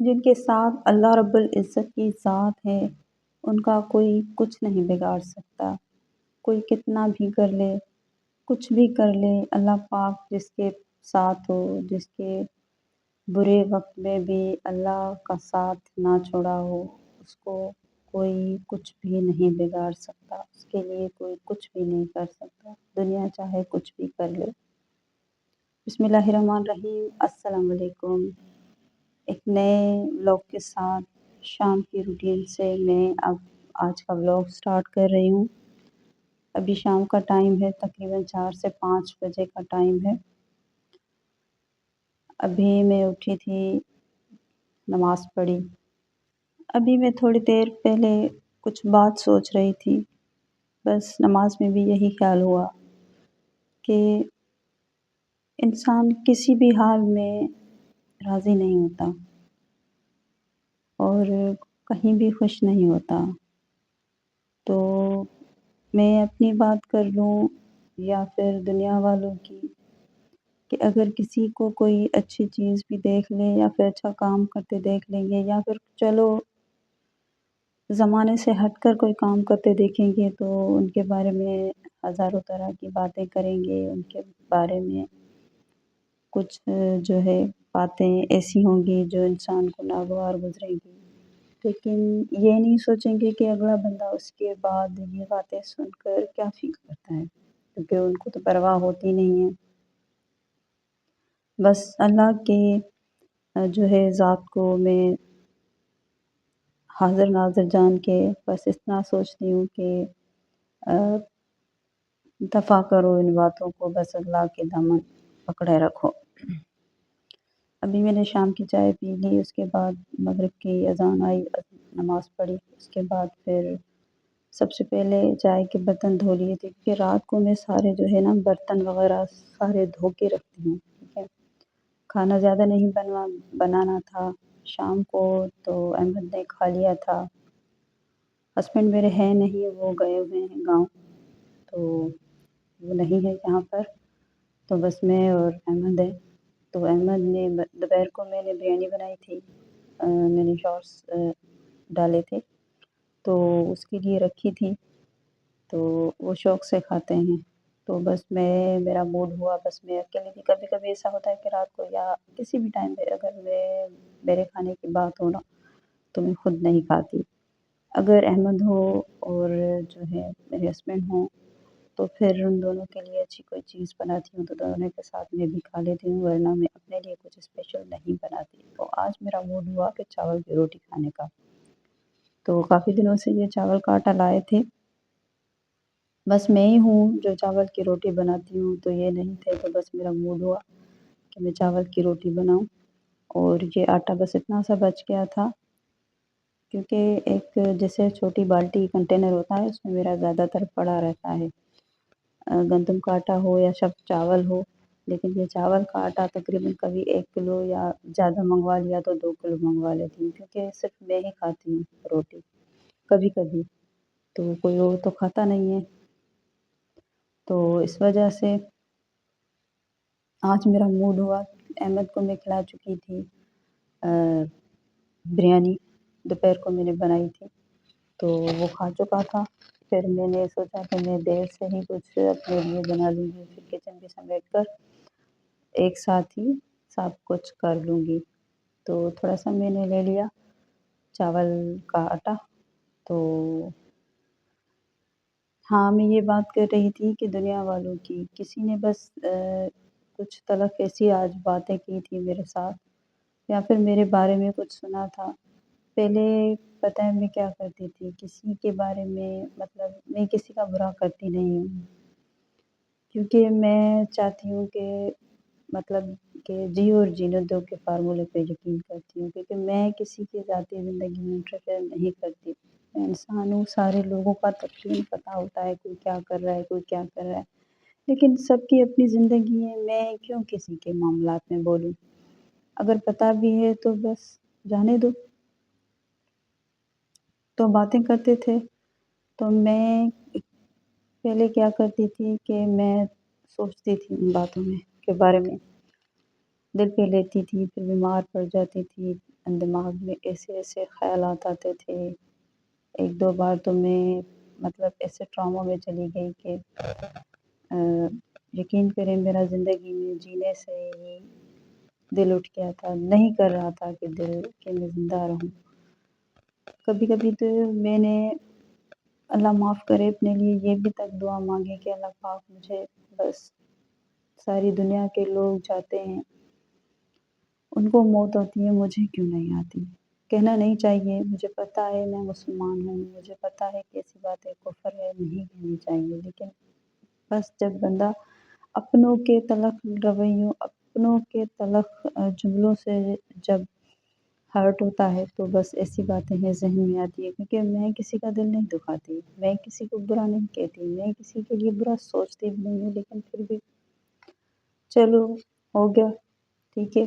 جن کے ساتھ اللہ رب العزت کی ذات ہے، ان کا کوئی کچھ نہیں بگاڑ سکتا۔ کوئی کتنا بھی کر لے، کچھ بھی کر لے، اللہ پاک جس کے ساتھ ہو، جس کے برے وقت میں بھی اللہ کا ساتھ نہ چھوڑا ہو، اس کو کوئی کچھ بھی نہیں بگاڑ سکتا، اس کے لیے کوئی کچھ بھی نہیں کر سکتا، دنیا چاہے کچھ بھی کر لے۔ بسم اللہ الرحمن الرحیم، السلام علیکم۔ ایک نئے ولاگ کے ساتھ شام کی روٹین سے میں اب آج کا ولاگ سٹارٹ کر رہی ہوں۔ ابھی شام کا ٹائم ہے، تقریباً 4 سے 5 بجے کا ٹائم ہے۔ ابھی میں اٹھی تھی، نماز پڑھی۔ ابھی میں تھوڑی دیر پہلے کچھ بات سوچ رہی تھی، بس نماز میں بھی یہی خیال ہوا کہ انسان کسی بھی حال میں راضی نہیں ہوتا اور کہیں بھی خوش نہیں ہوتا۔ تو میں اپنی بات کر لوں یا پھر دنیا والوں کی، کہ اگر کسی کو کوئی اچھی چیز بھی دیکھ لیں یا پھر اچھا کام کرتے دیکھ لیں گے، یا پھر چلو زمانے سے ہٹ کر کوئی کام کرتے دیکھیں گے، تو ان کے بارے میں ہزاروں طرح کی باتیں کریں گے، ان کے بارے میں کچھ جو ہے باتیں ایسی ہوں گی جو انسان کو ناگوار گزرے گی، لیکن یہ نہیں سوچیں گے کہ اگلا بندہ اس کے بعد یہ باتیں سن کر کیا فیل کرتا ہے، کیونکہ ان کو تو پرواہ ہوتی نہیں ہے۔ بس اللہ کے جو ہے ذات کو میں حاضر ناظر جان کے بس اتنا سوچتی ہوں کہ دفع کرو ان باتوں کو، بس اللہ کے دامن پکڑے رکھو۔ ابھی میں نے شام کی چائے پی لی، اس کے بعد مغرب کی اذان آئی، نماز پڑھی، اس کے بعد پھر سب سے پہلے چائے کے برتن دھو لیے تھے، کیونکہ رات کو میں سارے جو ہے نا برتن وغیرہ سارے دھو کے رکھتی ہوں، ٹھیک ہے۔ کھانا زیادہ نہیں بنانا تھا شام کو، تو احمد نے کھا لیا تھا۔ ہسبینڈ میرے ہیں نہیں، وہ گئے ہوئے ہیں گاؤں، تو وہ نہیں ہے یہاں پر، تو بس میں اور احمد ہے۔ تو احمد نے دوپہر کو میں نے بریانی بنائی تھی، میں نے شارٹس ڈالے تھے، تو اس کے لیے رکھی تھی، تو وہ شوق سے کھاتے ہیں۔ تو بس میرا موڈ ہوا، بس میں اکیلے بھی، کبھی کبھی ایسا ہوتا ہے کہ رات کو یا کسی بھی ٹائم پہ اگر میرے کھانے کی بات ہو نا، تو میں خود نہیں کھاتی۔ اگر احمد ہو اور جو ہے میرے ہسبینڈ ہوں، تو پھر ان دونوں کے لیے اچھی کوئی چیز بناتی ہوں، تو دونوں کے ساتھ میں بھی کھا لیتی ہوں، ورنہ میں اپنے لیے کچھ اسپیشل نہیں بناتی۔ تو آج میرا موڈ ہوا کہ چاول کی روٹی کھانے کا، تو کافی دنوں سے یہ چاول کا آٹا لائے تھے، بس میں ہی ہوں جو چاول کی روٹی بناتی ہوں، تو یہ نہیں تھے، تو بس میرا موڈ ہوا کہ میں چاول کی روٹی بناؤں، اور یہ آٹا بس اتنا سا بچ گیا تھا، کیونکہ ایک جیسے چھوٹی بالٹی کنٹینر ہوتا ہے، اس میں میرا زیادہ تر پڑا رہتا ہے، گندم کا آٹا ہو یا چاول ہو، لیکن یہ چاول کا آٹا تقریباً کبھی 1 کلو یا زیادہ منگوا لیا تو 2 کلو منگوا لیتی ہوں، کیونکہ صرف میں ہی کھاتی ہوں روٹی، کبھی کبھی تو کوئی اور تو کھاتا نہیں ہے، تو اس وجہ سے آج میرا موڈ ہوا۔ احمد کو میں کھلا چکی تھی بریانی، دوپہر کو میں نے بنائی تھی، تو وہ کھا چکا تھا۔ پھر میں نے سوچا کہ میں دیر سے ہی کچھ اپنے لیے بنا لوں گی، پھر کچن بھی سمیٹ کر ایک ساتھ ہی سب کچھ کر لوں گی۔ تو تھوڑا سا میں نے لے لیا چاول کا آٹا، تو ہاں میں یہ بات کر رہی تھی کہ دنیا والوں کی، کسی نے بس کچھ تلخ ایسی آج باتیں کی تھی میرے ساتھ، یا پھر میرے بارے میں کچھ سنا تھا۔ پہلے پتہ ہے میں کیا کرتی تھی، کسی کے بارے میں مطلب میں کسی کا برا کرتی نہیں ہوں، کیونکہ میں چاہتی ہوں کہ مطلب کہ جی اور جینے دو کے فارمولے پہ یقین کرتی ہوں، کیونکہ میں کسی کی ذاتی زندگی میں انٹرفیئر نہیں کرتی۔ میں انسان ہوں، سارے لوگوں کا تقریباً پتہ ہوتا ہے کوئی کیا کر رہا ہے، کوئی کیا کر رہا ہے، لیکن سب کی اپنی زندگی ہے، میں کیوں کسی کے معاملات میں بولوں؟ اگر پتہ بھی ہے تو بس جانے دو۔ تو باتیں کرتے تھے، تو میں پہلے کیا کرتی تھی کہ میں سوچتی تھی ان باتوں میں کے بارے میں दिल पे लेती थी, फिर बीमार पड़ जाती थी, दिमाग में ऐसे-ऐसे ख़यालात आते थे। 1-2 बार तो मैं मतलब ऐसे ट्रॉमा में चली गई कि अ, यकीन करें मेरा ज़िंदगी में जीने से ही दिल उठ गया था, नहीं कर रहा था कि दिल कि मैं ज़िंदा रहूँ। कभी-कभी तो मैंने अल्लाह माफ़ करे अपने लिए ये भी तक दुआ माँगी कि अल्लाह पाक मुझे बस सारी दुनिया के लोग जाते हैं, उनको मौत होती है, मुझे क्यों नहीं आती? कहना नहीं चाहिए, मुझे पता है मैं मुसलमान हूँ, मुझे पता है कि ऐसी बातें कुफ़्र है, नहीं कहनी चाहिए, लेकिन बस जब बंदा अपनों के तलख़ रवैयों, अपनों के तलख़ जुमलों से जब हर्ट होता है तो बस ऐसी बातें हैं ज़हन में आती है, क्योंकि मैं किसी का दिल नहीं दुखाती, मैं किसी को बुरा नहीं कहती, मैं किसी के लिए बुरा सोचती भी नहीं हूँ, लेकिन फिर भी चलो हो गया, ठीक है।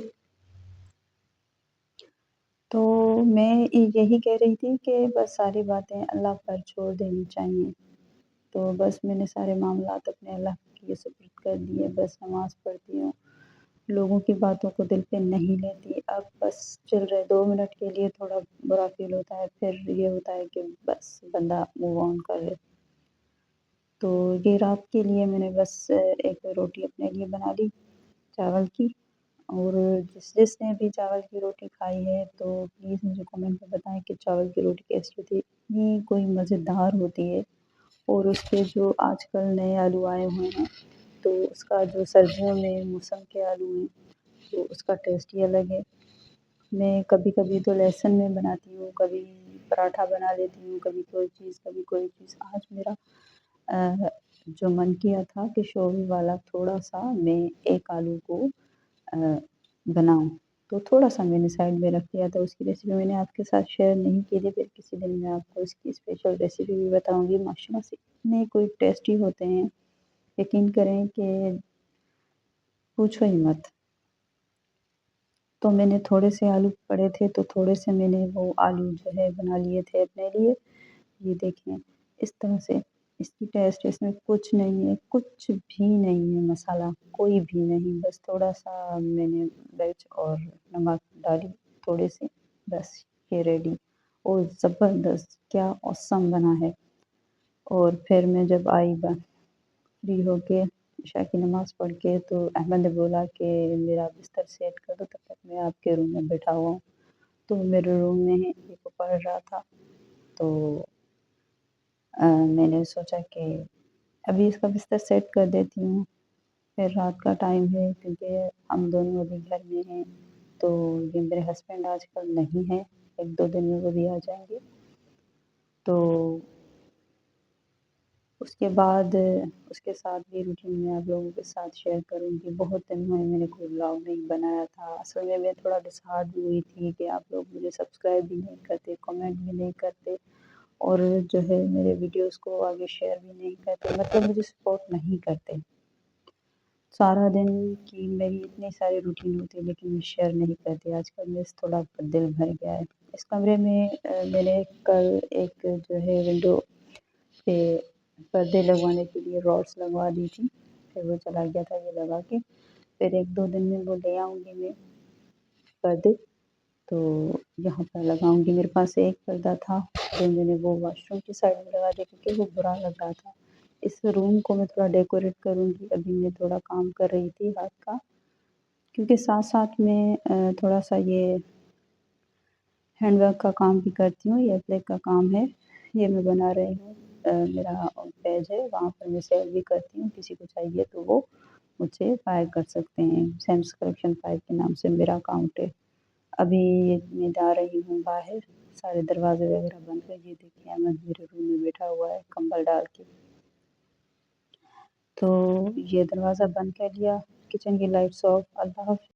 तो मैं यही कह रही थी कि बस सारी बातें अल्लाह पर छोड़ देनी चाहिए। तो बस मैंने सारे मामलात अपने अल्लाह के सुपुर्द कर दिए, बस नमाज़ पढ़ती हूँ, लोगों की बातों को दिल पे नहीं लेती। अब बस चल रहे 2 मिनट के लिए थोड़ा बुरा फ़ील होता है, फिर ये होता है कि बस बंदा मूव ऑन कर ले। तो ये रात के लिए मैंने बस एक रोटी अपने लिए बना ली चावल की, और जिसने भी चावल की रोटी खाई है तो प्लीज़ मुझे कमेंट में बताएं कि चावल की रोटी कैसी होती है। इतनी कोई मज़ेदार होती है, और उसके जो आजकल नए आलू आए हुए हैं तो उसका जो सर्दियों में मौसम के आलू हैं तो उसका टेस्ट ही अलग है। मैं कभी-कभी तो लहसुन में बनाती हूँ, कभी पराठा बना लेती हूँ, कभी कोई चीज़, कभी कोई चीज़। आज मेरा जो मन किया था कि शोरबे वाला थोड़ा-सा मैं एक आलू को अ, बनाऊँ, तो थोड़ा-सा मैंने साइड में रख दिया था। उसकी रेसिपी मैंने आपके साथ शेयर नहीं की थी, फिर किसी दिन मैं आपको इसकी स्पेशल रेसिपी भी बताऊँगी। माशाल्लाह से इतने कोई टेस्टी होते हैं, यकीन करें कि पूछो ही मत। तो मैंने थोड़े से आलू पड़े थे, तो थोड़े से मैंने वो आलू जो है बना लिए थे अपने लिए। ये देखें, इस तरह से इसकी टेस्ट, इसमें कुछ नहीं है, कुछ भी नहीं है मसाला, कोई भी नहीं, बस थोड़ा-सा मैंने मिर्च और नमक डाली थोड़े से, बस ये रेडी। और ज़बरदस्त, क्या ऑसम बना है। और फिर मैं जब आई फ्री होके इशा की नमाज़ पढ़ के, तो अहमद ने बोला कि मेरा बिस्तर सेट कर दो, तब तक मैं आपके रूम में बैठा हुआ हूँ। तो मेरे रूम में ये वो पढ़ रहा था, तो मैंने सोचा कि अभी इसका बिस्तर सेट कर देती हूँ, फिर रात का टाइम है क्योंकि हम दोनों अभी घर में हैं, तो ये मेरे हस्बैंड आजकल नहीं हैं, 1-2 दिन में वो भी आ जाएँगे। तो उसके बाद उसके साथ भी रूटीन मैं आप लोगों के साथ शेयर करूँगी। बहुत दिन हुए मैंने कोई व्लॉग नहीं बनाया था। असल में मैं थोड़ा डिसहार्ट भी हुई थी कि आप लोग मुझे सब्सक्राइब भी नहीं करते, कमेंट भी नहीं करते, और जो है मेरे वीडियोज़ को आगे शेयर भी नहीं करते, मतलब मुझे सपोर्ट नहीं करते। सारा दिन की मेरी इतनी सारी रूटीन होती है, लेकिन मैं शेयर नहीं करती। आजकल मेरा थोड़ा दिल भर गया है। इस कमरे में मैंने कल एक जो है विंडो पे पर्दे लगवाने के लिए रॉड्स लगवा दी थी, फिर वो चला गया था ये लगा के। फिर 1-2 दिन में वो ले आऊँगी मैं पर्दे, तो यहाँ पर लगाऊँगी। मेरे पास एक पर्दा था, जो मैंने वो वॉशरूम की साइड में लगा दिया क्योंकि वो बुरा लग रहा था। इस रूम को मैं थोड़ा डेकोरेट करूँगी, अभी मैं थोड़ा काम कर रही थी हाथ का, क्योंकि साथ-साथ में थोड़ा-सा ये हैंडवर्क का काम भी करती हूँ, ये एप्लिक का काम है, ये मैं बना रही हूँ। मेरा पेज है, वहाँ पर मैं सेल भी करती हूँ, किसी को चाहिए तो वो मुझसे बाय कर सकते हैं। सैम्स कलेक्शन 5 के नाम से मेरा अकाउंट है। अभी मैं जा रही हूँ बाहर, सारे दरवाज़े वगैरह बंद कर, ये देखिए अहमद मेरे रूम में बैठा हुआ है कंबल डाल के। तो ये दरवाज़ा बंद कर लिया, किचन की लाइट्स ऑफ। अल्लाह हाफ़िज़।